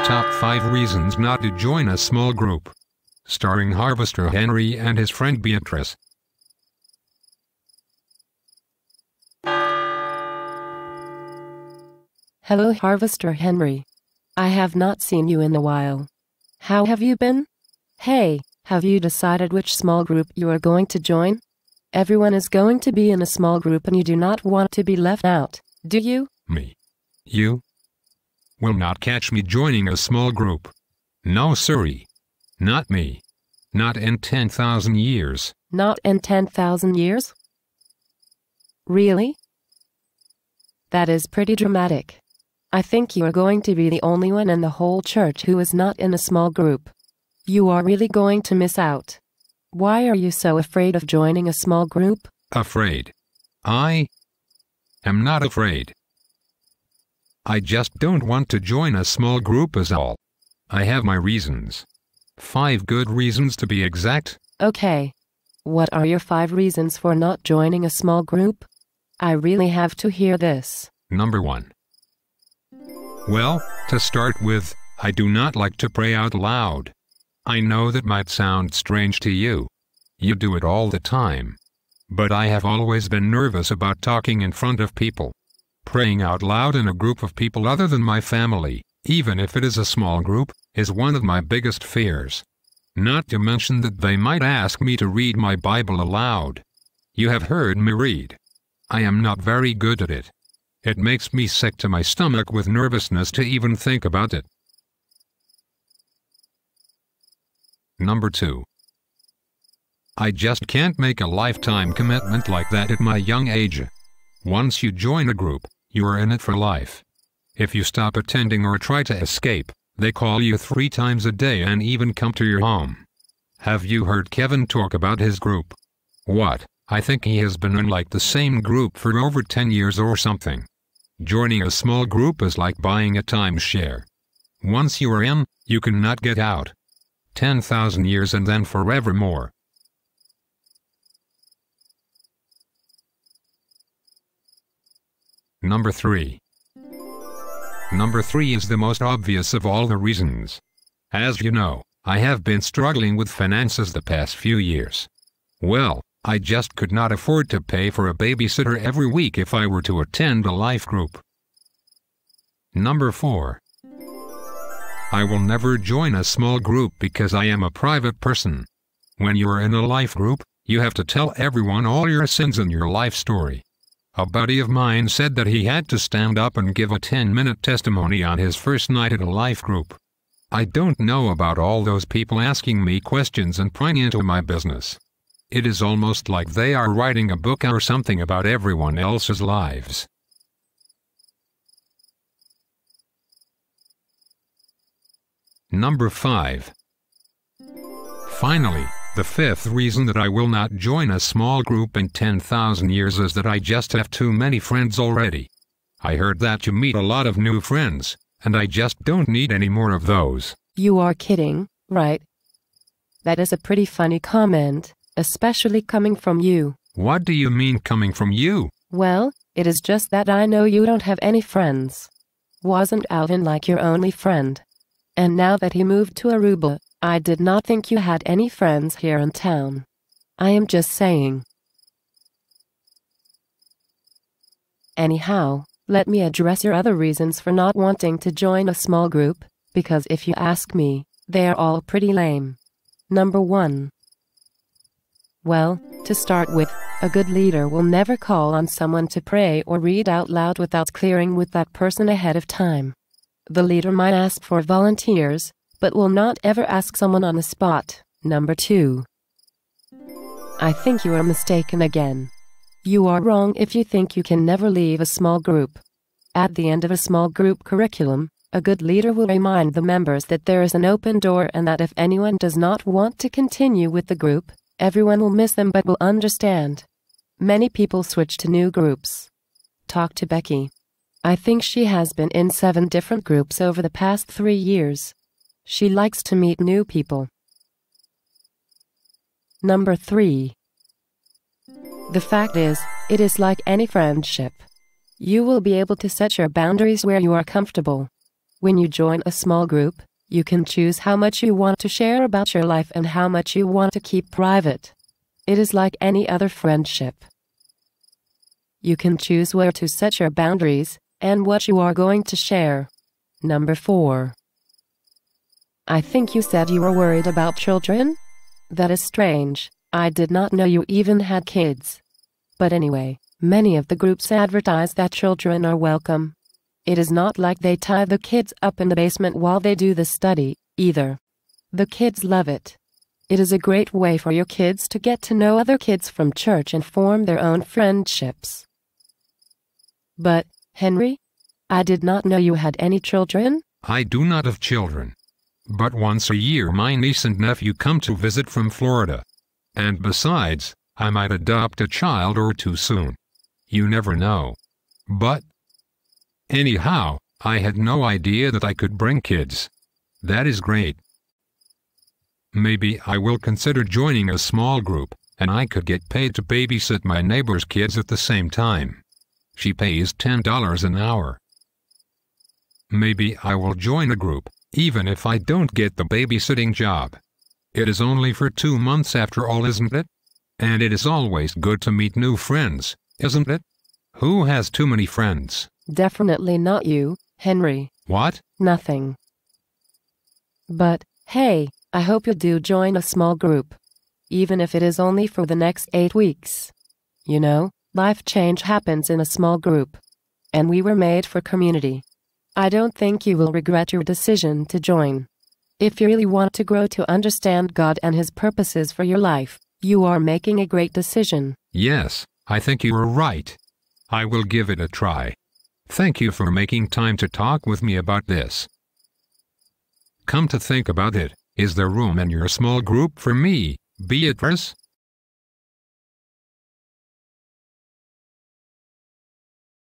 Top 5 Reasons Not to Join a Small Group. Starring Harvester Henry and his friend Beatrice. Hello, Harvester Henry. I have not seen you in a while. How have you been? Hey, have you decided which small group you are going to join? Everyone is going to be in a small group and you do not want to be left out, do you? Me. You? Will not catch me joining a small group. No siree. Not me. Not in 10,000 years. Not in 10,000 years? Really? That is pretty dramatic. I think you are going to be the only one in the whole church who is not in a small group. You are really going to miss out. Why are you so afraid of joining a small group? Afraid? I am not afraid. I just don't want to join a small group is all. I have my reasons. 5 good reasons to be exact. Okay. What are your 5 reasons for not joining a small group? I really have to hear this. Number 1. Well, to start with, I do not like to pray out loud. I know that might sound strange to you. You do it all the time. But I have always been nervous about talking in front of people. Praying out loud in a group of people other than my family, even if it is a small group, is one of my biggest fears. Not to mention that they might ask me to read my Bible aloud. You have heard me read. I am not very good at it. It makes me sick to my stomach with nervousness to even think about it. Number 2. I just can't make a lifetime commitment like that at my young age. Once you join a group, you are in it for life. If you stop attending or try to escape, they call you 3 times a day and even come to your home. Have you heard Kevin talk about his group? What? I think he has been in like the same group for over 10 years or something. Joining a small group is like buying a timeshare. Once you are in, you cannot get out. 10,000 years and then forevermore. Number 3. Number 3 is the most obvious of all the reasons. As you know, I have been struggling with finances the past few years. Well, I just could not afford to pay for a babysitter every week if I were to attend a life group. Number 4. I will never join a small group because I am a private person. When you are in a life group, you have to tell everyone all your sins and your life story. A buddy of mine said that he had to stand up and give a 10-minute testimony on his first night at a life group. I don't know about all those people asking me questions and prying into my business. It is almost like they are writing a book or something about everyone else's lives. Number 5. Finally, the 5th reason that I will not join a small group in 10,000 years is that I just have too many friends already. I heard that you meet a lot of new friends, and I just don't need any more of those. You are kidding, right? That is a pretty funny comment, especially coming from you. What do you mean coming from you? Well, it is just that I know you don't have any friends. Wasn't Alvin like your only friend? And now that he moved to Aruba, I did not think you had any friends here in town. I am just saying. Anyhow, let me address your other reasons for not wanting to join a small group, because if you ask me, they are all pretty lame. Number 1. Well, to start with, a good leader will never call on someone to pray or read out loud without clearing with that person ahead of time. The leader might ask for volunteers, but will not ever ask someone on the spot. Number 2. I think you are mistaken again. You are wrong if you think you can never leave a small group. At the end of a small group curriculum, a good leader will remind the members that there is an open door and that if anyone does not want to continue with the group, everyone will miss them but will understand. Many people switch to new groups. Talk to Becky. I think she has been in 7 different groups over the past 3 years. She likes to meet new people. Number 3. The fact is, it is like any friendship. You will be able to set your boundaries where you are comfortable. When you join a small group, you can choose how much you want to share about your life and how much you want to keep private. It is like any other friendship. You can choose where to set your boundaries and what you are going to share. Number 4. I think you said you were worried about children? That is strange. I did not know you even had kids. But anyway, many of the groups advertise that children are welcome. It is not like they tie the kids up in the basement while they do the study, either. The kids love it. It is a great way for your kids to get to know other kids from church and form their own friendships. But, Henry, I did not know you had any children? I do not have children. But once a year my niece and nephew come to visit from Florida. And besides, I might adopt a child or two soon. You never know. But anyhow, I had no idea that I could bring kids. That is great. Maybe I will consider joining a small group, and I could get paid to babysit my neighbor's kids at the same time. She pays $10 an hour. Maybe I will join a group, even if I don't get the babysitting job. It is only for 2 months after all, isn't it? And it is always good to meet new friends, isn't it? Who has too many friends? Definitely not you, Henry. What? Nothing. But, hey, I hope you do join a small group. Even if it is only for the next 8 weeks. You know, life change happens in a small group. And we were made for community. I don't think you will regret your decision to join. If you really want to grow to understand God and His purposes for your life, you are making a great decision. Yes, I think you are right. I will give it a try. Thank you for making time to talk with me about this. Come to think about it, is there room in your small group for me, Beatrice?